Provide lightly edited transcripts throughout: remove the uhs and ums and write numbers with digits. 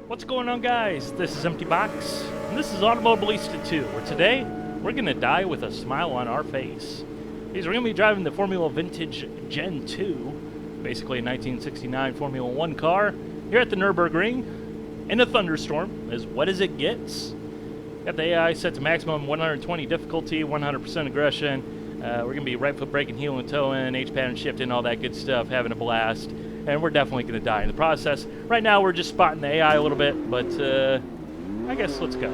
What's going on, guys? This is Empty Box, and this is Automobilista 2, where today we're going to die with a smile on our face. Because we're going to be driving the Formula Vintage Gen 2, basically a 1969 Formula 1 car, here at the Nürburgring, in a thunderstorm, as wet as it gets. Got the AI set to maximum 120 difficulty, 100% aggression. We're going to be right foot braking, heel and toe in, H-pattern shifting, all that good stuff, having a blast. And we're definitely going to die in the process. Right now, we're just spotting the AI a little bit, but I guess let's go.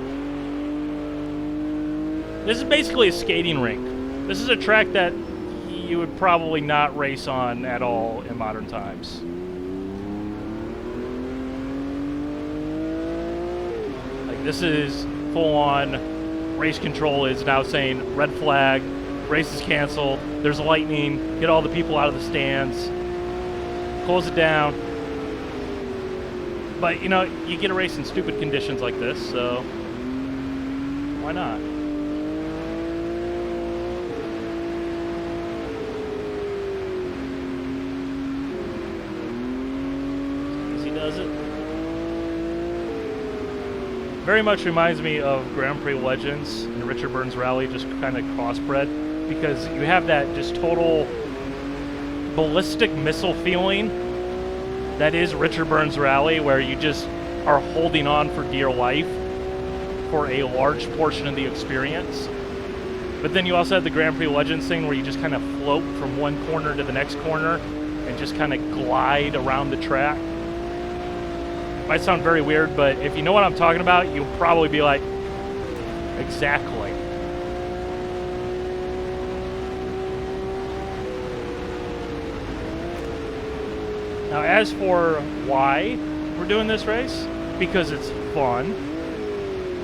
This is basically a skating rink. This is a track that you would probably not race on at all in modern times. Like, this is full-on race control is now saying red flag, race is canceled, there's lightning, get all the people out of the stands. Close it down. But, you know, you get a race in stupid conditions like this, so why not? As he does it. Very much reminds me of Grand Prix Legends and Richard Burns Rally, just kind of crossbred, because you have that just total ballistic missile feeling that is Richard Burns Rally, where you just are holding on for dear life for a large portion of the experience. But then you also have the Grand Prix Legends thing where you just kind of float from one corner to the next corner and just kind of glide around the track. Might sound very weird, but if you know what I'm talking about, you'll probably be like, exactly. Now, as for why we're doing this race, because it's fun.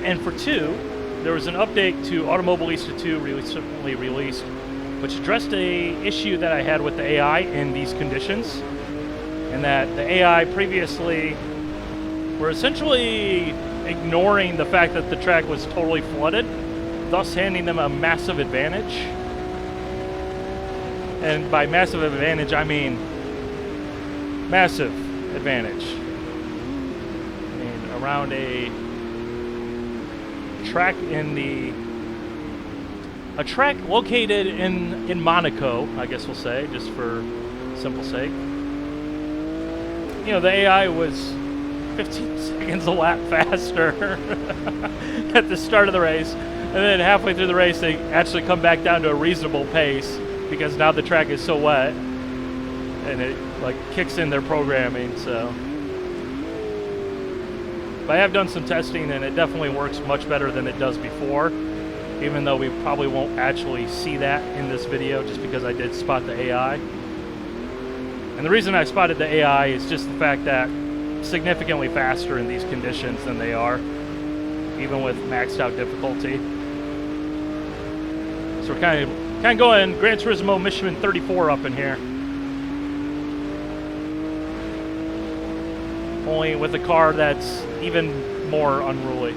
And for two, there was an update to Automobilista 2 recently released, which addressed a issue that I had with the AI in these conditions, and that the AI previously were essentially ignoring the fact that the track was totally flooded, thus handing them a massive advantage. And by massive advantage, I mean massive advantage. I mean, around a track a track located in Monaco, I guess we'll say, just for simple sake. You know, the AI was 15 seconds a lap faster at the start of the race, and then halfway through the race they actually come back down to a reasonable pace because now the track is so wet. And it like kicks in their programming, so. But I have done some testing and it definitely works much better than it does before, even though we probably won't actually see that in this video just because I did spot the AI. And the reason I spotted the AI is just the fact that significantly faster in these conditions than they are, even with maxed out difficulty. So we're kind of going Gran Turismo Mission 34 up in here. Only with a car that's even more unruly.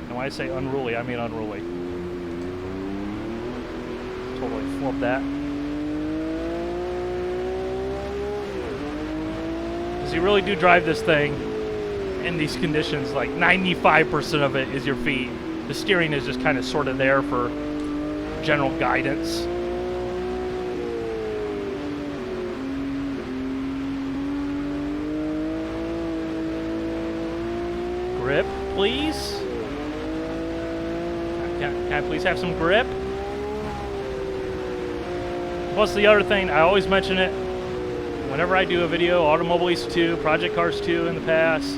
And when I say unruly, I mean unruly. Totally flub that. Because you really do drive this thing in these conditions, like 95% of it is your feet. The steering is just kind of sort of there for general guidance. Grip, please. Can I please have some grip? Plus the other thing, I always mention it whenever I do a video, Automobilista 2, Project Cars 2 in the past.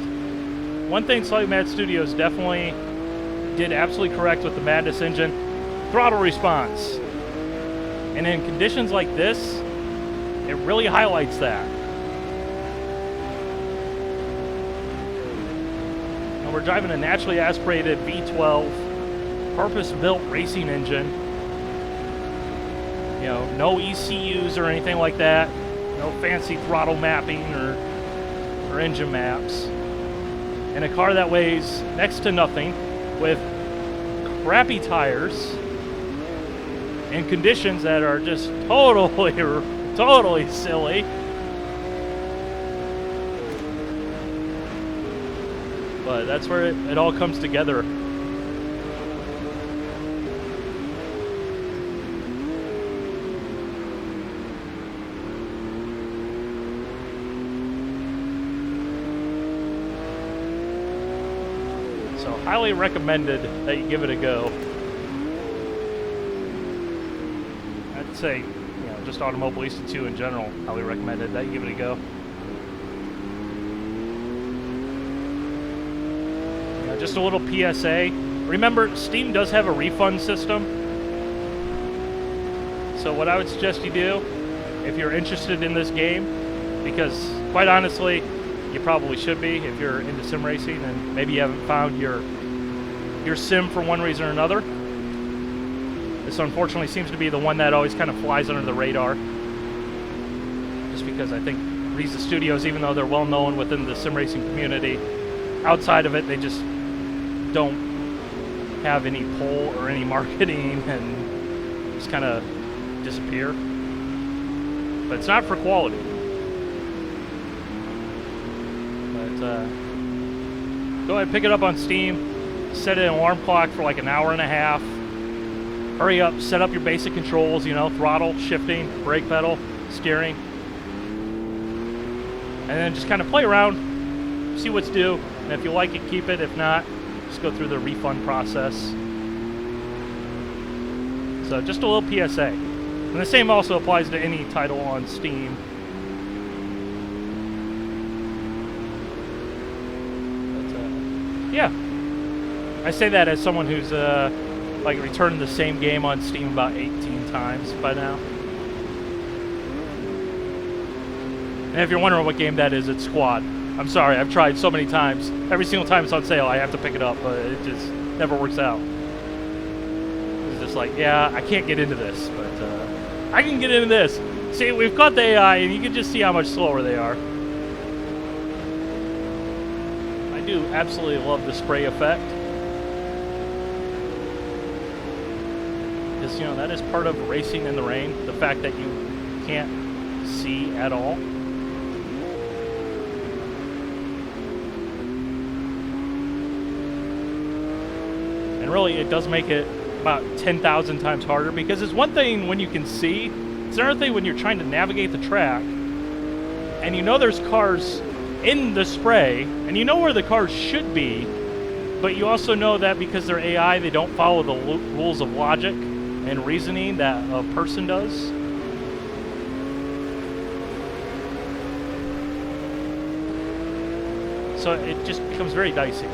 One thing Slightly Mad Studios definitely did absolutely correct with the Madness engine, throttle response. And in conditions like this, it really highlights that. We're driving a naturally aspirated V12 purpose-built racing engine. You know, no ECUs or anything like that. No fancy throttle mapping or engine maps. And a car that weighs next to nothing with crappy tires in conditions that are just totally silly. But that's where it all comes together. So highly recommended that you give it a go. I'd say, just Automobilista 2 in general, highly recommended that you give it a go. Just a little PSA. Remember, Steam does have a refund system. So what I would suggest you do, if you're interested in this game, because quite honestly, you probably should be if you're into sim racing and maybe you haven't found your sim for one reason or another. This unfortunately seems to be the one that always kind of flies under the radar. Just because I think Riza Studios, even though they're well known within the sim racing community, outside of it they just don't have any pull or any marketing and just kind of disappear. But it's not for quality. But go ahead, pick it up on Steam, set an alarm clock for like an hour and a half. Hurry up, set up your basic controls, throttle, shifting, brake pedal, steering. And then just kind of play around, see what's due. And if you like it, keep it. If not, just go through the refund process. So just a little PSA. And the same also applies to any title on Steam. But, yeah. I say that as someone who's returned the same game on Steam about 18 times by now. And if you're wondering what game that is, it's Squad. I'm sorry, I've tried so many times. Every single time it's on sale, I have to pick it up, but it just never works out. It's just like, yeah, I can't get into this, but I can get into this. See, we've got the AI, and you can just see how much slower they are. I do absolutely love the spray effect. Because, that is part of racing in the rain, the fact that you can't see at all. And really, it does make it about 10,000 times harder, because it's one thing when you can see, it's another thing when you're trying to navigate the track, and there's cars in the spray, and where the cars should be, but you also know that because they're AI, they don't follow the rules of logic and reasoning that a person does. So it just becomes very dicey.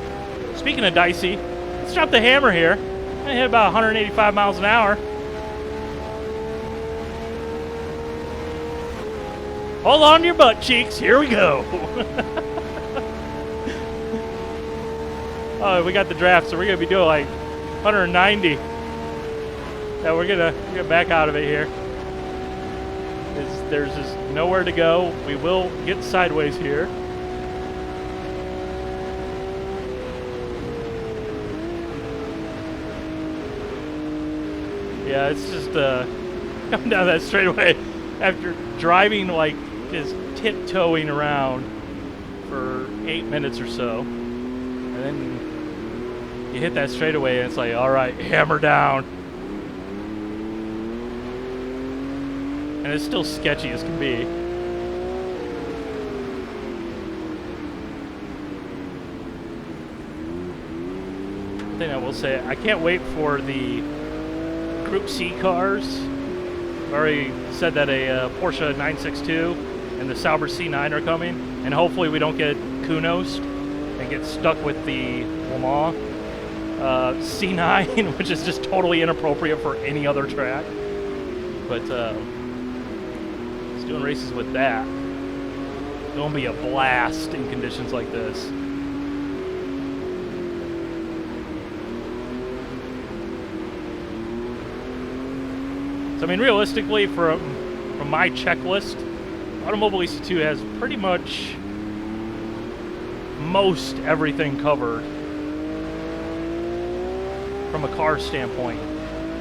Speaking of dicey, let's drop the hammer here. I hit about 185 miles an hour. Hold on to your butt cheeks. Here we go. Oh, we got the draft, so we're going to be doing like 190. Yeah, we're gonna get back out of it here. There's just nowhere to go. We will get sideways here. Yeah, it's just coming down that straightaway after driving like just tiptoeing around for 8 minutes or so, and then you hit that straightaway and it's like, all right, hammer down. And it's still sketchy as can be. The thing I will say, I can't wait for the Group C cars. I've already said that a Porsche 962 and the Sauber C9 are coming, and hopefully we don't get Kunosed and get stuck with the Le Mans C9, which is just totally inappropriate for any other track. But doing races with that, it's gonna be a blast in conditions like this. So I mean, realistically, from my checklist, Automobilista 2 has pretty much most everything covered from a car standpoint.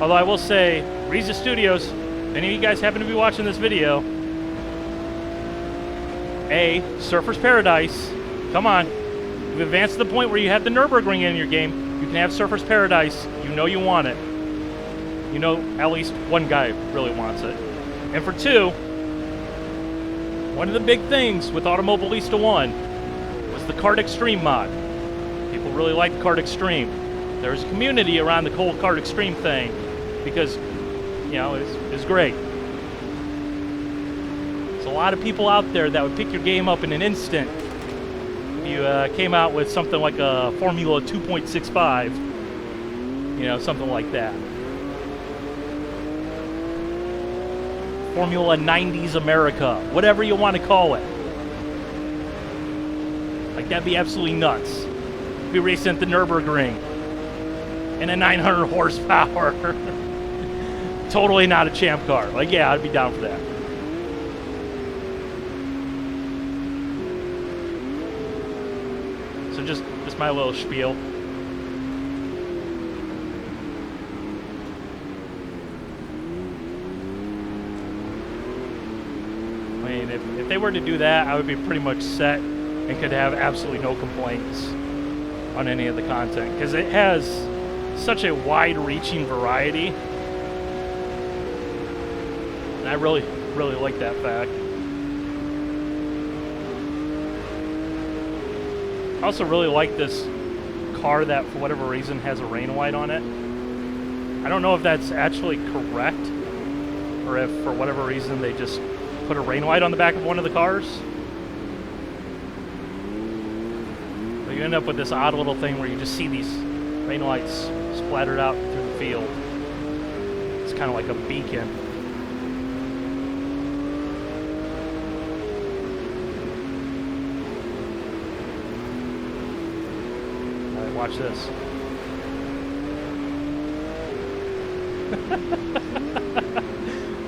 Although I will say, Riza Studios, if any of you guys happen to be watching this video, Surfer's Paradise, come on. You've advanced to the point where you have the Nürburgring in your game. You can have Surfer's Paradise. You know you want it. You know at least one guy really wants it. And for 2, one of the big things with Automobilista 1 was the Kart Extreme mod. People really like Kart Extreme. There's a community around the whole Kart Extreme thing because, you know, it's great. There's a lot of people out there that would pick your game up in an instant if you came out with something like a Formula 2.65, you know, something like that. Formula 90s America, whatever you want to call it. Like, that'd be absolutely nuts. Be racing at the Nürburgring in a 900 horsepower. Totally not a champ car. Like, yeah, I'd be down for that. So just my little spiel. I mean, if they were to do that, I would be pretty much set and could have absolutely no complaints on any of the content, because it has such a wide-reaching variety, and I really like that fact. I also really like this car that, for whatever reason, has a rain light on it. I don't know if that's actually correct, or if, for whatever reason, they just put a rain light on the back of one of the cars. But you end up with this odd little thing where you just see these rain lights splattered out through the field. It's kind of like a beacon. All right, watch this.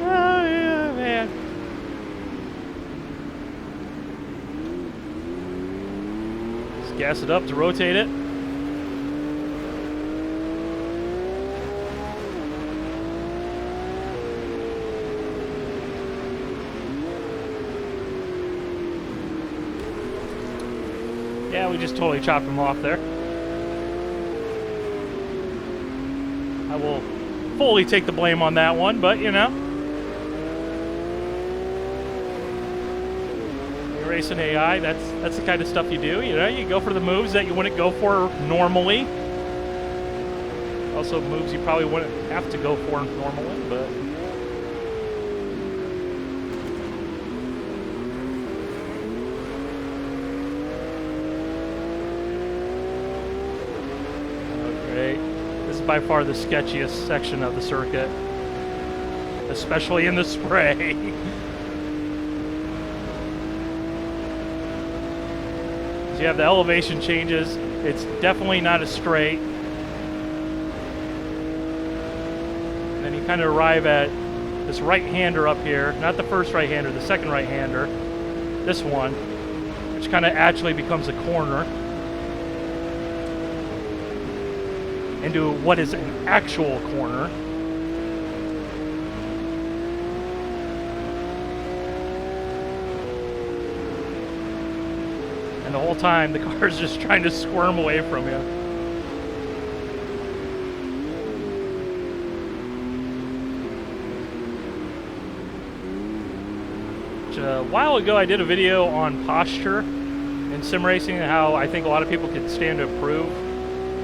Oh, yeah, man. Just gas it up to rotate it. Yeah, we just totally chopped him off there. I will fully take the blame on that one, but you know. You're racing AI, that's the kind of stuff you do, you know? You go for the moves that you wouldn't go for normally. Also moves you probably wouldn't have to go for normally, but... This is by far the sketchiest section of the circuit, especially in the spray. So you have the elevation changes. It's definitely not as straight. And then you kind of arrive at this right-hander up here. Not the first right-hander, the second right-hander. This one, which kind of actually becomes a corner into what is an actual corner. And the whole time the car's just trying to squirm away from you. Which, a while ago I did a video on posture in sim racing and how I think a lot of people could stand to improve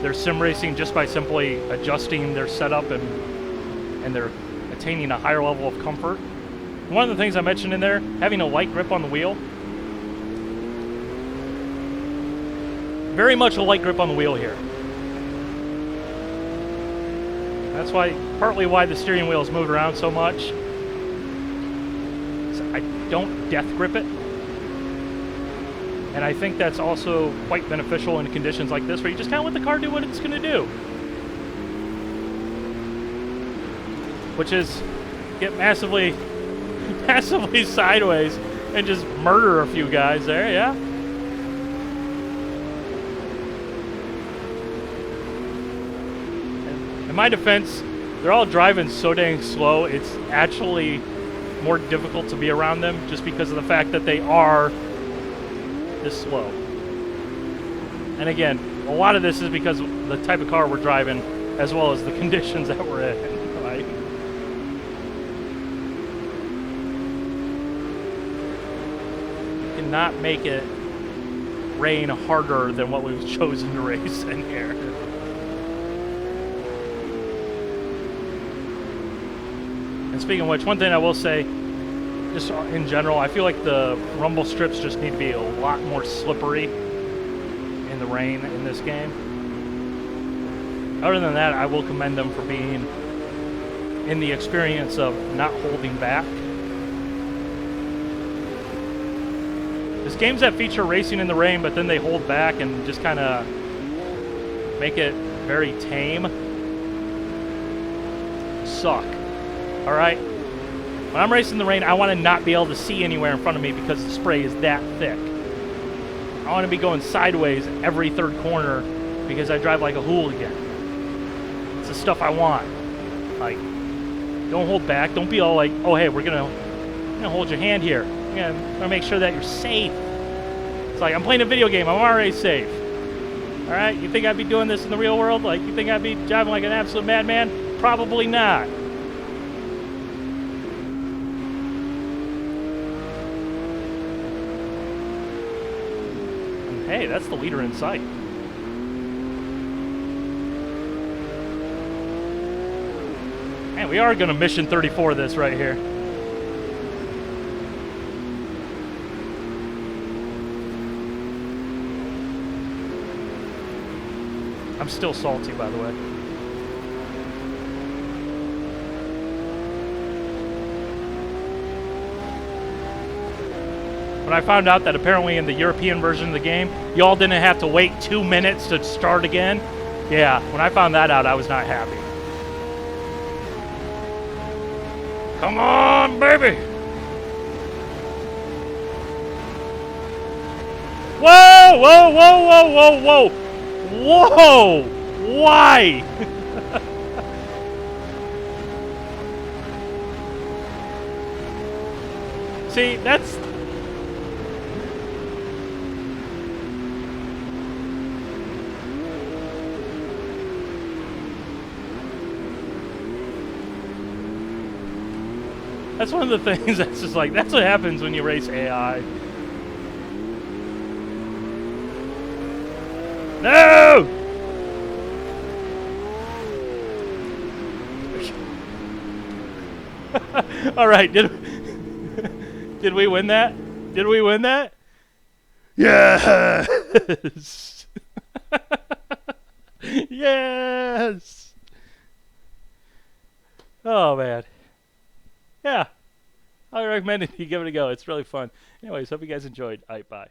their sim racing just by simply adjusting their setup and they're attaining a higher level of comfort. One of the things I mentioned in there, having a light grip on the wheel. Very much a light grip on the wheel here. That's why, partly why the steering wheel is moved around so much. So I don't death grip it. And I think that's also quite beneficial in conditions like this, where you just kind of let the car do what it's going to do. Which is get massively sideways and just murder a few guys there, yeah? And in my defense, they're all driving so dang slow, it's actually more difficult to be around them just because of the fact that they are this slow. And again, a lot of this is because of the type of car we're driving, as well as the conditions that we're in, right? You cannot make it rain harder than what we've chosen to race in here. And speaking of which, one thing I will say, just in general, I feel like the rumble strips just need to be a lot more slippery in the rain in this game. Other than that, I will commend them for being in the experience of not holding back. There's games that feature racing in the rain, but then they hold back and just kind of make it very tame. Suck. All right? When I'm racing in the rain, I want to not be able to see anywhere in front of me because the spray is that thick. I want to be going sideways every third corner because I drive like a hooligan. It's the stuff I want. Like, don't hold back. Don't be all like, oh, hey, we're gonna hold your hand here. We're gonna make sure that you're safe. It's like, I'm playing a video game. I'm already safe. All right? You think I'd be doing this in the real world? Like, you think I'd be driving like an absolute madman? Probably not. Hey, that's the leader in sight. Man, we are going to mission 34 this right here. I'm still salty, by the way. When I found out that apparently in the European version of the game, y'all didn't have to wait 2 minutes to start again. Yeah, when I found that out, I was not happy. Come on, baby! Whoa, whoa, whoa, whoa, whoa, whoa! Whoa! Why? See, that's... That's one of the things that's just like, that's what happens when you race AI. No! All right, did we win that? Did we win that? Yes! Yes! Oh, man. Yeah, I recommend it. You give it a go. It's really fun. Anyways, hope you guys enjoyed. All right, bye.